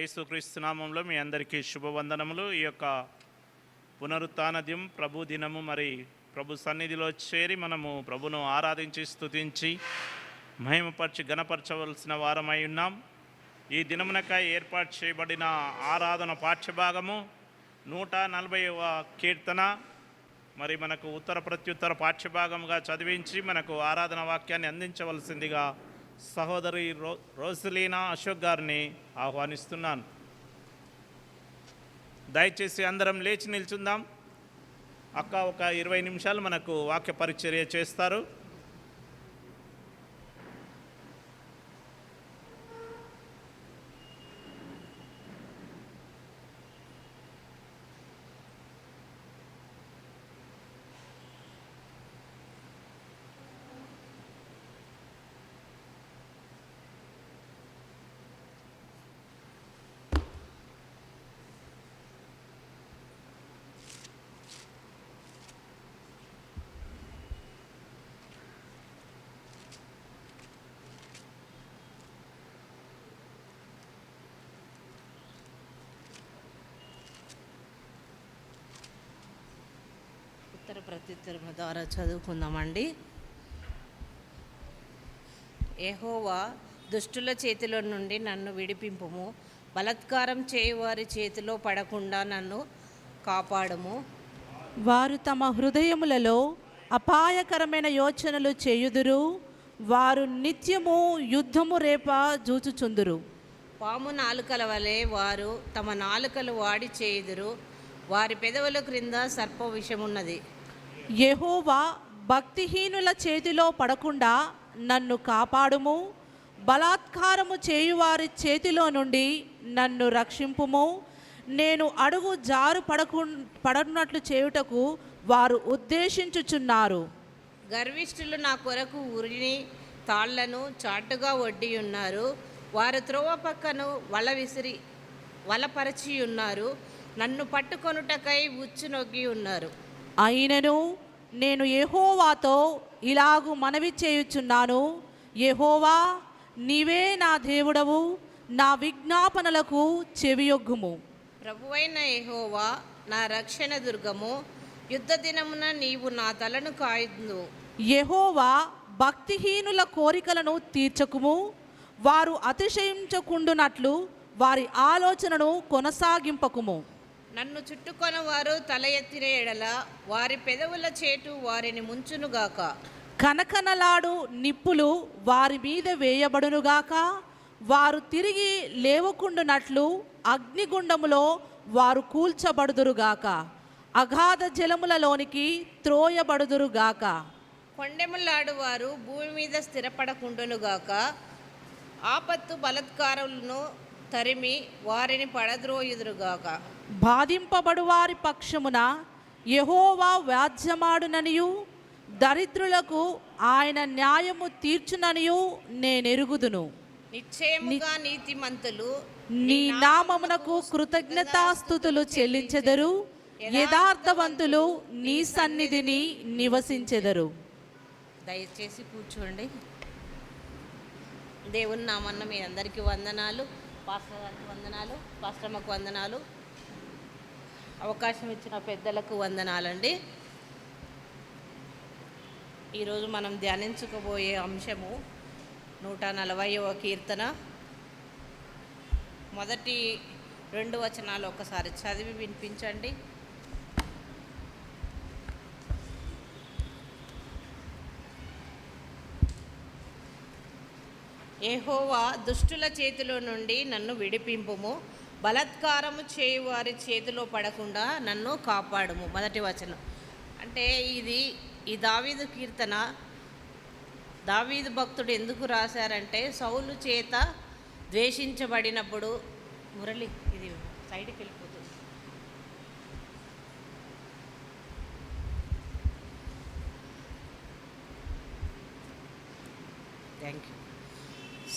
యేసుక్రీస్తు నామంలో మీ అందరికీ శుభవందనములు. ఈ యొక్క పునరుత్థాన దినం ప్రభు దినము, మరి ప్రభు సన్నిధిలో చేరి మనము ప్రభును ఆరాధించి స్తుతించి మహిమపరిచి గణపరచవలసిన వారమై ఉన్నాం. ఈ దినమునకై ఏర్పాటు చేయబడిన ఆరాధన పాఠ్యభాగము 140వ కీర్తన. మరి మనకు ఉత్తర ప్రత్యుత్తర పాఠ్యభాగంగా చదివించి మనకు ఆరాధన వాక్యాన్ని అందించవలసిందిగా సహోదరి రోసలీనా అశోక్ గారిని ఆహ్వానిస్తున్నాను. దయచేసి అందరం లేచి నిల్చుందాం. అక్క ఒక 20 నిమిషాలు మనకు వాక్య పరిచర్య చేస్తారు. ఉత్తర ప్రత్యుత్తరం ద్వారా చదువుకుందామండి. యెహోవా, దుష్టుల చేతిలో నుండి నన్ను విడిపింపుము, బలాత్కారం చేయువారి చేతిలో పడకుండా నన్ను కాపాడుము. వారు తమ హృదయములలో అపాయకరమైన యోచనలు చేయుదురు, వారు నిత్యము యుద్ధము రేప జూచుచుందురు. పాము నాలుకల వలె వారు తమ నాలుకలు వాడి చేయుదురు, వారి పెదవుల క్రింద సర్ప విషమున్నది. యెహోవా, భక్తిహీనుల చేతిలో పడకుండా నన్ను కాపాడుము, బలాత్కారము చేయువారి చేతిలో నుండి నన్ను రక్షింపుము. నేను అడుగు జారు పడనట్లు చేయుటకు వారు ఉద్దేశించుచున్నారు. గర్విష్ఠులు నా కొరకు ఉరిని తాళ్లను చాటుగా ఒడ్డి ఉన్నారు, వారు త్రోవ పక్కను వలపరచి ఉన్నారు, నన్ను పట్టుకొనుటకై ఉచ్చు నొగ్గి ఉన్నారు. అయినను నేను యెహోవాతో ఇలాగు మనవి చేయుచున్నాను, యెహోవా, నీవే నా దేవుడవు, నా విజ్ఞాపనలకు చెవియొగ్గుము. ప్రభువైన యెహోవా నా రక్షణ దుర్గము, యుద్ధ దినమున నీవు నా తలను కాయుదు. యెహోవా, భక్తిహీనుల కోరికలను తీర్చకుము, వారు అతిశయించకుండునట్లు వారి ఆలోచనను కొనసాగింపకుము. నన్ను చుట్టుకొని వారు తల ఎత్తిన ఎడల వారి పెదవుల చేటు వారిని ముంచునుగాక. కనకనలాడు నిప్పులు వారి మీద వేయబడునుగాక, వారు తిరిగి లేవకుండునట్లు అగ్నిగుండములో వారు కూల్చబడుదురుగాక, అగాధ జలములలోనికి త్రోయబడుదురుగాక. కొండెములాడు వారు భూమి మీద స్థిరపడకుండునుగాక, ఆపత్తు బలాత్కారులను తరిమి వారిని పడద్రోయుదురుగాక. బాధింపబడు వారి పక్షమున యెహోవా వ్యాజ్యమాడుననియు, దరిద్రులకు ఆయన న్యాయము తీర్చుననియు నేనెరుగుదును. నిశ్చయముగా నీతిమంతులు నీ నామమునకు కృతజ్ఞతాస్తుతులు చెల్లించెదరు, యథార్థవంతులు నీ సన్నిధిని నివసించెదరు. దయచేసి కూర్చోండి. దేవుని నామన్న మీ అందరికీ వందనాలు, పాస్టర్ గారికి వందనాలు, పాస్టర్మకు వందనాలు, అవకాశం ఇచ్చిన పెద్దలకు వందనాలండి. ఈరోజు మనం ధ్యానించుకోబోయే అంశము 140వ కీర్తన మొదటి 2 వచనాలు ఒకసారి చదివి వినిపించండి. యెహోవా, దుష్టుల చేతిలో నుండి నన్ను విడిపింపుము, బలాత్కారము చేయువారి చేతిలో పడకుండా నన్ను కాపాడుము. మొదటి వచనం అంటే ఈ దావీదు కీర్తన దావీదు భక్తుడు ఎందుకు రాశారంటే, సౌలు చేత ద్వేషించబడినప్పుడు, మురళి ఇది సైడ్కి వెళ్ళిపోతుంది, థ్యాంక్ యూ.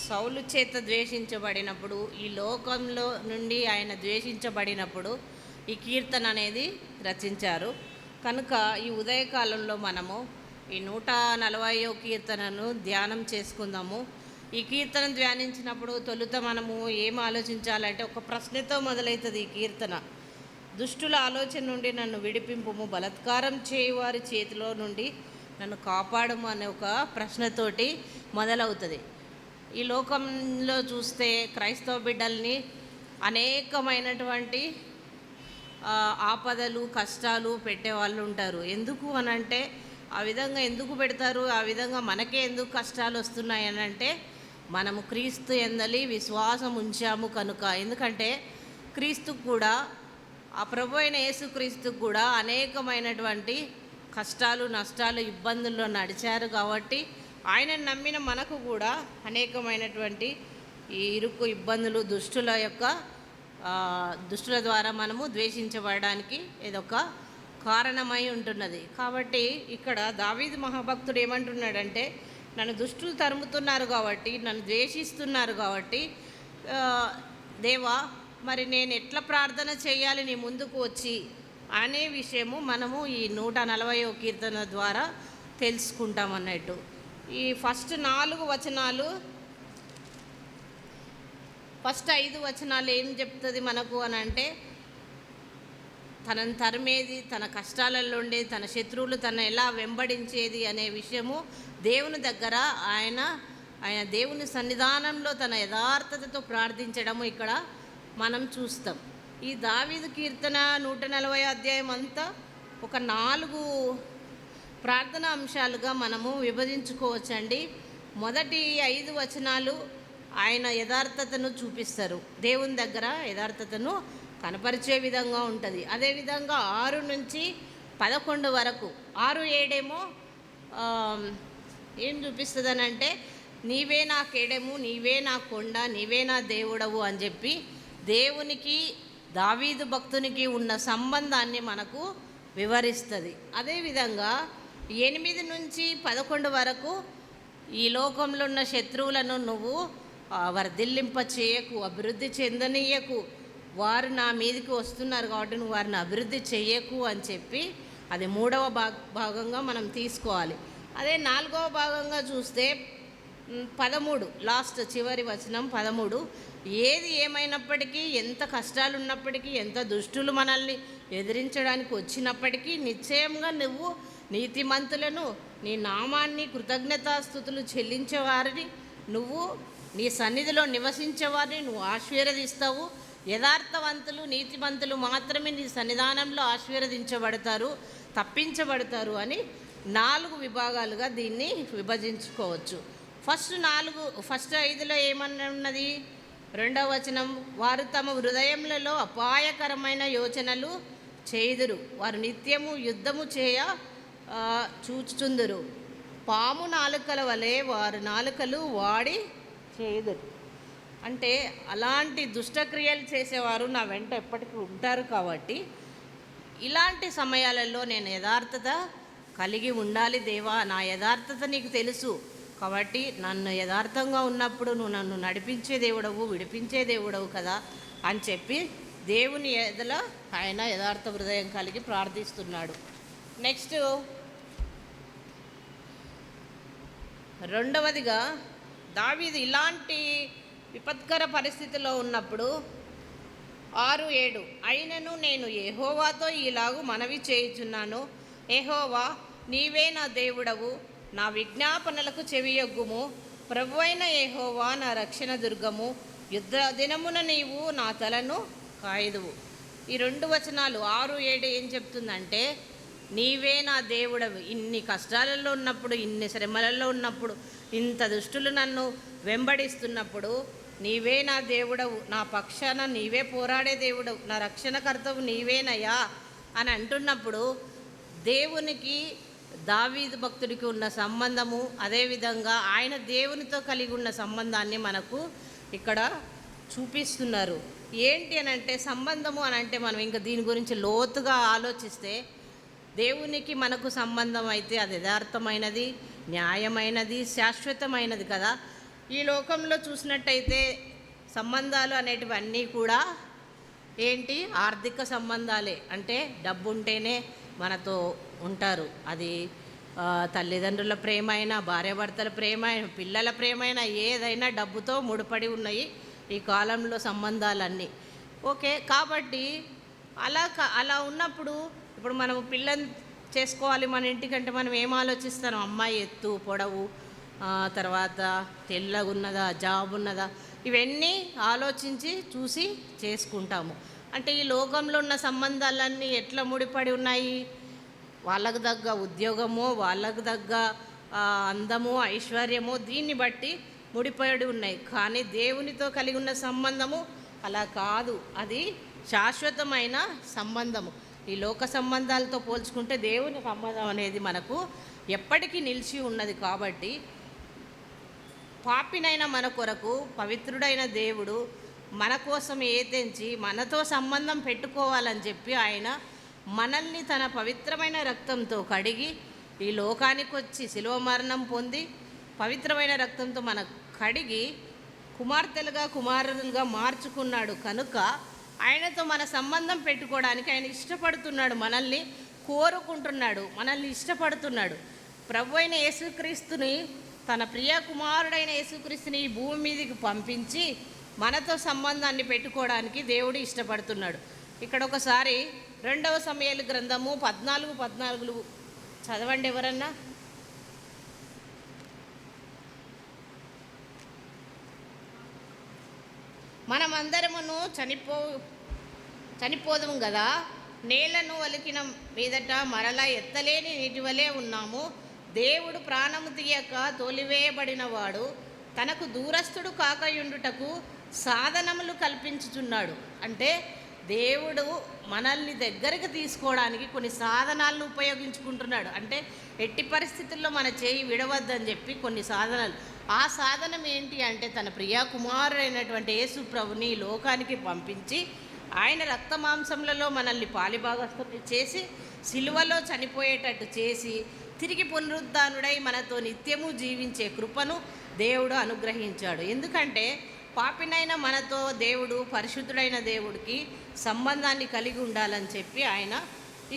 సౌలు చేత ద్వేషించబడినప్పుడు, ఈ లోకంలో నుండి ఆయన ద్వేషించబడినప్పుడు ఈ కీర్తన అనేది రచించారు. కనుక ఈ ఉదయకాలంలో మనము ఈ 140వ కీర్తనను ధ్యానం చేసుకుందాము. ఈ కీర్తన ధ్యానించినప్పుడు తొలుత మనము ఏం ఆలోచించాలంటే ఒక ప్రశ్నతో మొదలవుతుంది ఈ కీర్తన. దుష్టుల ఆలోచన నుండి నన్ను విడిపింపుము, బలాత్కారం చేయువారి చేతిలో నుండి నన్ను కాపాడము అనే ఒక ప్రశ్నతోటి మొదలవుతుంది. ఈ లోకంలో చూస్తే క్రైస్తవ బిడ్డల్ని అనేకమైనటువంటి ఆపదలు కష్టాలు పెట్టేవాళ్ళు ఉంటారు. ఎందుకు అనంటే ఆ విధంగా ఎందుకు పెడతారు, ఆ విధంగా మనకే ఎందుకు కష్టాలు వస్తున్నాయి అనంటే మనము క్రీస్తు యందలి విశ్వాసం ఉంచాము కనుక. ఎందుకంటే క్రీస్తుకు కూడా, ఆ ప్రభు అయిన యేసుక్రీస్తుకు కూడా అనేకమైనటువంటి కష్టాలు నష్టాలు ఇబ్బందుల్లో నడిచారు కాబట్టి ఆయనను నమ్మిన మనకు కూడా అనేకమైనటువంటి ఈ ఇరుకు ఇబ్బందులు దుష్టుల ద్వారా మనము ద్వేషించబడడానికి ఇదొక కారణమై ఉంటున్నది. కాబట్టి ఇక్కడ దావీదు మహాభక్తుడు ఏమంటున్నాడంటే, నన్ను దుష్టులు తరుముతున్నారు కాబట్టి, నన్ను ద్వేషిస్తున్నారు కాబట్టి దేవా మరి నేను ఎట్లా ప్రార్థన చేయాలి నీ ముందుకు వచ్చి అనే విషయము మనము ఈ 140వ కీర్తన ద్వారా తెలుసుకుంటాం అన్నట్టు. ఈ ఫస్ట్ 5 వచనాలు ఏం చెప్తుంది మనకు అని అంటే, తనను తరిమేది, తన కష్టాలలో ఉండేది, తన శత్రువులు తన ఎలా వెంబడించేది అనే విషయము దేవుని దగ్గర ఆయన దేవుని సన్నిధానంలో తన యథార్థతతో ప్రార్థించడము ఇక్కడ మనం చూస్తాం. ఈ దావీదు కీర్తన 140 అధ్యాయం అంతా ఒక 4 ప్రార్థనా అంశాలుగా మనము విభజించుకోవచ్చండి. మొదటి 5 వచనాలు ఆయన యథార్థతను చూపిస్తారు, దేవుని దగ్గర యథార్థతను కనపరిచే విధంగా ఉంటుంది. అదేవిధంగా 6 నుంచి 11 వరకు 6-7 ఏమో ఏం చూపిస్తుంది అంటే, నీవే నా కేడెము, నీవే నా కొండ, నీవే నా దేవుడవు అని చెప్పి దేవునికి దావీదు భక్తునికి ఉన్న సంబంధాన్ని మనకు వివరిస్తుంది. అదేవిధంగా 8 నుంచి 11 వరకు ఈ లోకంలో ఉన్న శత్రువులను నువ్వు వర్ధిల్లింప చేయకు, అభివృద్ధి చెందనీయకు, వారు నా మీదకి వస్తున్నారు కాబట్టి నువ్వు వారిని అభివృద్ధి చెయ్యకు అని చెప్పి అది 3వ భాగంగా మనం తీసుకోవాలి. అదే 4వ భాగంగా చూస్తే 13 లాస్ట్ చివరి వచనం 13, ఏది ఏమైనప్పటికీ, ఎంత కష్టాలు ఉన్నప్పటికీ, ఎంత దుష్టులు మనల్ని ఎదిరించడానికి వచ్చినప్పటికీ నిశ్చయంగా నువ్వు నీతిమంతులను, నీ నామాన్ని కృతజ్ఞతాస్తుతులు చెల్లించేవారిని, నువ్వు నీ సన్నిధిలో నివసించేవారిని నువ్వు ఆశీర్వదిస్తావు. యథార్థవంతులు నీతిమంతులు మాత్రమే నీ సన్నిధానంలో ఆశీర్వదించబడతారు, తప్పించబడతారు అని 4 విభాగాలుగా దీన్ని విభజించుకోవచ్చు. ఫస్ట్ 5లో ఏమన్నా ఉన్నది, 2వ వచనం, వారు తమ హృదయములలో అపాయకరమైన యోచనలు చేయుదురు, వారు నిత్యము యుద్ధము చూచుచుందురు, పాము నాలుకల వలె వారు నాలుకలు వాడి చేయుదురు. అంటే అలాంటి దుష్టక్రియలు చేసేవారు నా వెంట ఎప్పటికీ ఉంటారు కాబట్టి ఇలాంటి సమయాలలో నేను యథార్థత కలిగి ఉండాలి దేవా, నా యథార్థత నీకు తెలుసు కాబట్టి నన్ను యథార్థంగా ఉన్నప్పుడు నువ్వు నన్ను నడిపించే దేవుడవు, విడిపించే దేవుడవు కదా అని చెప్పి దేవుని ఎదుల ఆయన యథార్థ హృదయం కలిగి ప్రార్థిస్తున్నాడు. నెక్స్ట్ 2వదిగా దావీదు ఇలాంటి విపత్కర పరిస్థితిలో ఉన్నప్పుడు 6-7, అయినను నేను యెహోవాతో ఈలాగు మనవి చేయుచున్నాను, యెహోవా నీవే నా దేవుడవు, నా విజ్ఞాపనలకు చెవియొగ్గుము, ప్రభువైన యెహోవా నా రక్షణ దుర్గము, యుద్ధ దినమున నీవు నా తలను కాయదువు. ఈ 2 వచనాలు 6-7 ఏం చెప్తుందంటే, నీవే నా దేవుడవు, ఇన్ని కష్టాలలో ఉన్నప్పుడు, ఇన్ని శ్రమలలో ఉన్నప్పుడు, ఇంత దుష్టులు నన్ను వెంబడిస్తున్నప్పుడు నీవే నా దేవుడవు, నా పక్షాన నీవే పోరాడే దేవుడవు, నా రక్షణకర్తవు నీవేనయ్యా అని అంటున్నప్పుడు దేవునికి దావీదు భక్తుడికి ఉన్న సంబంధము, అదేవిధంగా ఆయన దేవునితో కలిగి ఉన్న సంబంధాన్ని మనకు ఇక్కడ చూపిస్తున్నారు. ఏంటి అని అంటే సంబంధము అని అంటే మనం ఇంకా దీని గురించి లోతుగా ఆలోచిస్తే దేవునికి మనకు సంబంధం అయితే అది యథార్థమైనది, న్యాయమైనది, శాశ్వతమైనది కదా. ఈ లోకంలో చూసినట్టయితే సంబంధాలు అనేటివన్నీ కూడా ఏంటి, ఆర్థిక సంబంధాలే. అంటే డబ్బు ఉంటేనే మనతో ఉంటారు, అది తల్లిదండ్రుల ప్రేమ అయినా, భార్యాభర్తల ప్రేమ అయినా, పిల్లల ప్రేమ అయినా, ఏదైనా డబ్బుతో ముడిపడి ఉన్నాయి ఈ కాలంలో సంబంధాలన్నీ. ఓకే, కాబట్టి అలా ఉన్నప్పుడు ఇప్పుడు మనం పిల్లని చేసుకోవాలి మన ఇంటికంటే మనం ఏం ఆలోచిస్తాం? అమ్మాయి ఎత్తు, పొడవు, తర్వాత తెల్లగా ఉన్నదా, జాబ్ ఉన్నదా, ఇవన్నీ ఆలోచించి చూసి చేసుకుంటాము. అంటే ఈ లోకంలో ఉన్న సంబంధాలన్నీ ఎట్లా ముడిపడి ఉన్నాయి? వాళ్ళకు తగ్గ ఉద్యోగమో, వాళ్ళకు తగ్గ అందమో, ఐశ్వర్యమో, దీన్ని బట్టి ముడిపడి ఉన్నాయి. కానీ దేవునితో కలిగి ఉన్న సంబంధము అలా కాదు. అది శాశ్వతమైన సంబంధము. ఈ లోక సంబంధాలతో పోల్చుకుంటే దేవుని సంబంధం అనేది మనకు ఎప్పటికీ నిలిచి ఉన్నది. కాబట్టి పాపినైన మన కొరకు పవిత్రుడైన దేవుడు మన కోసం ఏతెంచి మనతో సంబంధం పెట్టుకోవాలని చెప్పి ఆయన మనల్ని తన పవిత్రమైన రక్తంతో కడిగి ఈ లోకానికి వచ్చి శిలువ మరణం పొంది పవిత్రమైన రక్తంతో మన కడిగి కుమార్తెలుగా, కుమారులుగా మార్చుకున్నాడు. కనుక ఆయనతో మన సంబంధం పెట్టుకోవడానికి ఆయన ఇష్టపడుతున్నాడు, మనల్ని కోరుకుంటున్నాడు, మనల్ని ఇష్టపడుతున్నాడు. ప్రభు అయిన యేసుక్రీస్తుని, తన ప్రియ కుమారుడైన యేసుక్రీస్తుని ఈ భూమి మీదకి పంపించి మనతో సంబంధాన్ని పెట్టుకోవడానికి దేవుడు ఇష్టపడుతున్నాడు. ఇక్కడ ఒకసారి 2వ సమూయేలు గ్రంథము 14:14 చదవండి ఎవరన్నా. మనమందరమును చనిపోదుము కదా, నేలను ఒలికిన మీదట మరలా ఎత్తలేని నీటి వలె ఉన్నాము. దేవుడు ప్రాణము తీయక తోలివేయబడిన వాడు తనకు దూరస్థుడు కాకయుండుటకు సాధనములు కల్పించుచున్నాడు. అంటే దేవుడు మనల్ని దగ్గరికి తీసుకోవడానికి కొన్ని సాధనాలను ఉపయోగించుకుంటున్నాడు. అంటే ఎట్టి పరిస్థితుల్లో మన చేయి విడవద్దని చెప్పి కొన్ని సాధనాలు. ఆ సాధనం ఏంటి అంటే తన ప్రియా కుమారుడైనటువంటి యేసు ప్రభుని లోకానికి పంపించి ఆయన రక్త మాంసములలో మనల్ని పాలిభాగస్తుని చేసి సిలువలో చనిపోయేటట్టు చేసి తిరిగి పునరుద్ధానుడై మనతో నిత్యము జీవించే కృపను దేవుడు అనుగ్రహించాడు. ఎందుకంటే పాపినైన మనతో దేవుడు, పరిశుద్ధుడైన దేవుడికి సంబంధాన్ని కలిగి ఉండాలని చెప్పి ఆయన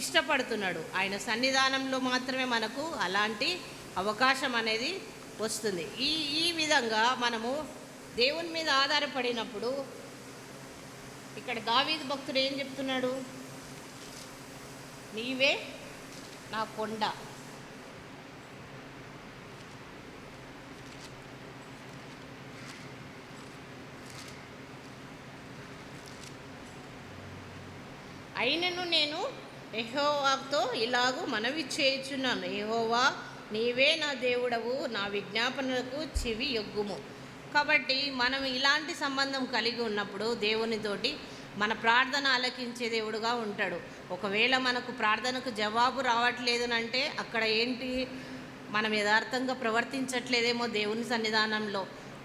ఇష్టపడుతున్నాడు. ఆయన సన్నిధానంలో మాత్రమే మనకు అలాంటి అవకాశం అనేది వస్తుంది. ఈ విధంగా మనము దేవుని మీద ఆధారపడినప్పుడు ఇక్కడ దావీదు భక్తుడు ఏం చెప్తున్నాడు? నీవే నా కొండ, అయినను నేను యెహోవాతో ఇలాగూ మనవి చేయుచున్నాను, యెహోవా నీవే నా దేవుడవు, నా విజ్ఞాపనలకు చెవి యొగ్గుము. కాబట్టి మనం ఇలాంటి సంబంధం కలిగి ఉన్నప్పుడు దేవునితోటి మన ప్రార్థన ఆలకించే దేవుడుగా ఉంటాడు. ఒకవేళ మనకు ప్రార్థనకు జవాబు రావట్లేదునంటే అక్కడ ఏంటి? మనం యథార్థంగా ప్రవర్తించట్లేదేమో, దేవుని సన్నిధానంలో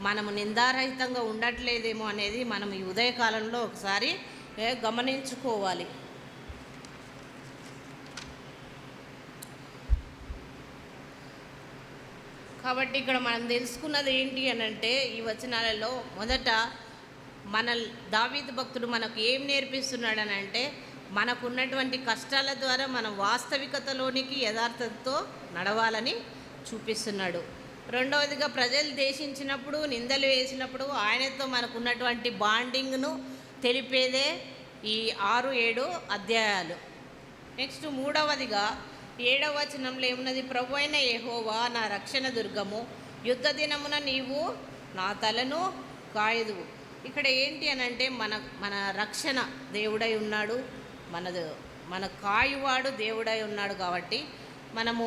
మనము నిందారహితంగా ఉండట్లేదేమో అనేది మనం ఈ ఉదయకాలంలో ఒకసారి గమనించుకోవాలి. కాబట్టి ఇక్కడ మనం తెలుసుకున్నది ఏంటి అని అంటే ఈ వచనాలలో మొదట మన దావీదు భక్తుడు మనకు ఏం నేర్పిస్తున్నాడని అంటే మనకున్నటువంటి కష్టాల ద్వారా మనం వాస్తవికతలోనికి యథార్థతతో నడవాలని చూపిస్తున్నాడు. రెండవదిగా ప్రజలు దేశించినప్పుడు, నిందలు వేసినప్పుడు ఆయనతో మనకున్నటువంటి బాండింగ్ను తెలిపేదే ఈ 6-7 అధ్యాయాలు. నెక్స్ట్ మూడవదిగా 7వ వచనంలో ఏమున్నది? ప్రభు అయిన యెహోవా నా రక్షణ దుర్గము, యుద్ధ దినమున నీవు నా తలను కాయదువు. ఇక్కడ ఏంటి అని అంటే మన రక్షణ దేవుడై ఉన్నాడు, మన కాయువాడు దేవుడై ఉన్నాడు. కాబట్టి మనము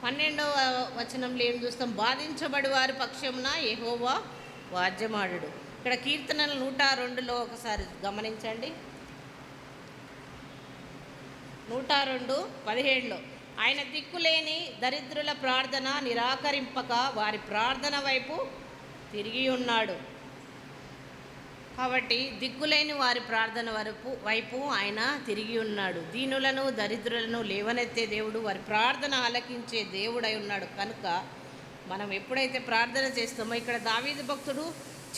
12వ వచనంలో ఏం చూస్తాం? బాధించబడి వారి పక్షమున యెహోవా వాద్యమాడు. ఇక్కడ కీర్తనలు 102లో ఒకసారి గమనించండి. 102:17 ఆయన దిక్కులేని దరిద్రుల ప్రార్థన నిరాకరింపక వారి ప్రార్థన వైపు తిరిగి ఉన్నాడు. కాబట్టి దిక్కులేని వారి ప్రార్థన వైపు ఆయన తిరిగి ఉన్నాడు. దీనులను, దరిద్రులను లేవనెత్తే దేవుడు, వారి ప్రార్థన ఆలకించే దేవుడై ఉన్నాడు. కనుక మనం ఎప్పుడైతే ప్రార్థన చేస్తామో ఇక్కడ దావీదు భక్తుడు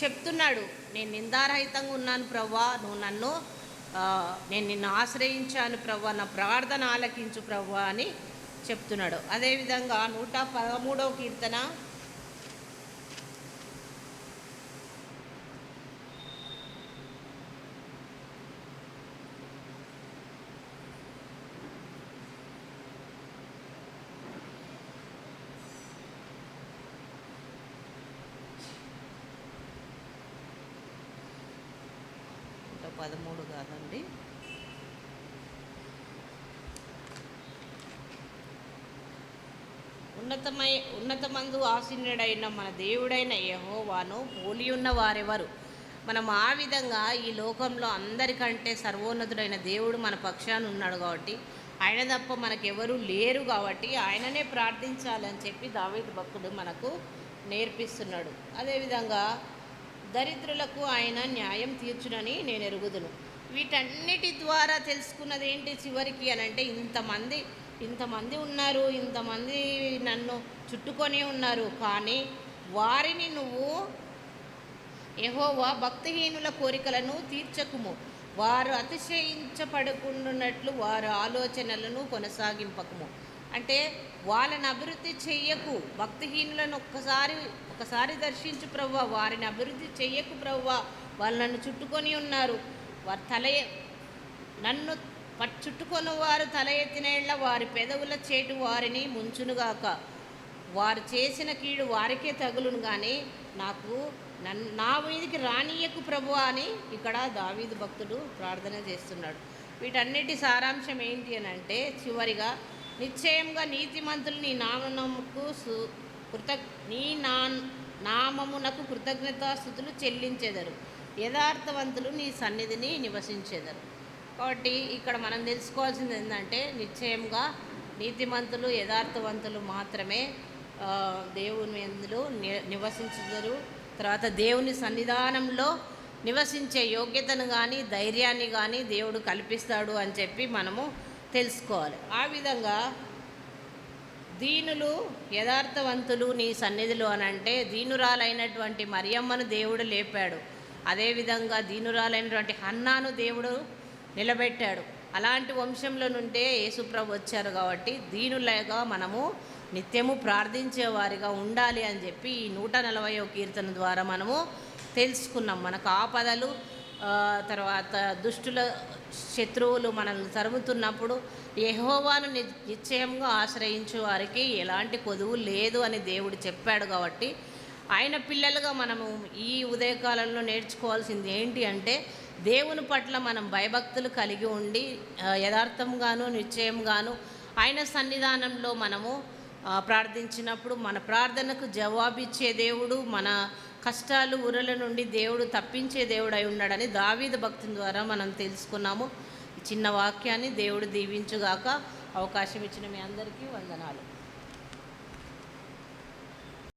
చెప్తున్నాడు, నేను నిందారహితంగా ఉన్నాను ప్రభువా, నువ్వు నన్ను నేను నిన్ను ఆశ్రయించాను ప్రభువా, నా ప్రార్థన ఆలకించు ప్రభువా అని చెప్తున్నాడు. అదేవిధంగా 113వ కీర్తన 113 కాదండి, ఉన్నతమందు ఆసీనుడైన మన దేవుడైన యెహోవాను పోలి ఉన్న వారెవరు? మనం ఆ విధంగా ఈ లోకంలో అందరికంటే సర్వోన్నతుడైన దేవుడు మన పక్షాన ఉన్నాడు కాబట్టి, ఆయన తప్ప మనకెవరూ లేరు కాబట్టి ఆయననే ప్రార్థించాలని చెప్పి దావీదు భక్తుడు మనకు నేర్పిస్తున్నాడు. అదేవిధంగా దరిద్రులకు ఆయన న్యాయం తీర్చునని నేను ఎరుగుదును. వీటన్నిటి ద్వారా తెలుసుకున్నది ఏంటి చివరికి అని అంటే, ఇంతమంది ఉన్నారు, ఇంతమంది నన్ను చుట్టుకొని ఉన్నారు, కానీ వారిని నువ్వు యెహోవా భక్తిహీనుల కోరికలను తీర్చకుము, వారు అతిశయించపడకుండానట్లు వారి ఆలోచనలను కొనసాగింపకము. అంటే వాళ్ళని అభివృద్ధి చెయ్యకు, భక్తిహీనులను ఒకసారి దర్శించు ప్రభువా, వారిని అభివృద్ధి చెయ్యకు ప్రభువా, వాళ్ళు నన్ను చుట్టుకొని ఉన్నారు, వారు నన్ను చుట్టుకొని వారు తల ఎత్తినేళ్ల వారి పెదవుల చేటు వారిని ముంచునుగాక, వారు చేసిన కీడు వారికే తగులును కానీ నా మీదికి రానియకు ప్రభువా అని ఇక్కడ దావీదు భక్తుడు ప్రార్థన చేస్తున్నాడు. వీటన్నిటి సారాంశం ఏంటి అని అంటే, చివరిగా నిశ్చయంగా నీతిమంతులు నీ నామమునకు కృతజ్ఞతాస్తుతులు చెల్లించెదరు, యథార్థవంతులు నీ సన్నిధిని నివసించెదరు. కాబట్టి ఇక్కడ మనం తెలుసుకోవాల్సింది ఏంటంటే, నిశ్చయంగా నీతిమంతులు యథార్థవంతులు మాత్రమే దేవుని యందు నివసించెదరు. తర్వాత దేవుని సన్నిధానంలో నివసించే యోగ్యతను కానీ ధైర్యాన్ని కానీ దేవుడు కల్పిస్తాడు అని చెప్పి మనము తెలుసుకోవాలి. ఆ విధంగా దీనులు యథార్థవంతులు నీ సన్నిధిలో అని అంటే, దీనురాలైనటువంటి మరియమ్మను దేవుడు లేపాడు, అదేవిధంగా దీనురాలైనటువంటి హన్నాను దేవుడు నిలబెట్టాడు. అలాంటి వంశంలో నుండే యేసుప్రభు వచ్చారు కాబట్టి దీనులుగా మనము నిత్యము ప్రార్థించేవారిగా ఉండాలి అని చెప్పి ఈ 140వ కీర్తన ద్వారా మనము తెలుసుకున్నాం. మనకు ఆపదలు, తర్వాత దుష్టుల శత్రువులు మనల్ని తరుముతున్నప్పుడు యెహోవాను నిశ్చయంగా ఆశ్రయించే వారికి ఎలాంటి కొదువు లేదు అని దేవుడు చెప్పాడు. కాబట్టి ఆయన పిల్లలుగా మనము ఈ ఉదయకాలంలో నేర్చుకోవాల్సింది ఏంటి అంటే, దేవుని పట్ల మనం భయభక్తులు కలిగి ఉండి యథార్థంగాను నిశ్చయంగాను ఆయన సన్నిధానంలో మనము ప్రార్థించినప్పుడు మన ప్రార్థనకు జవాబిచ్చే దేవుడు, మన కష్టాలు ఉరల నుండి దేవుడు తప్పించే దేవుడు అయి ఉన్నాడని దావీదు భక్తుని ద్వారా మనం తెలుసుకున్నాము. ఈ చిన్న వాక్యాన్ని దేవుడు దీవించుగాక. అవకాశం ఇచ్చిన మీ అందరికీ వందనాలు.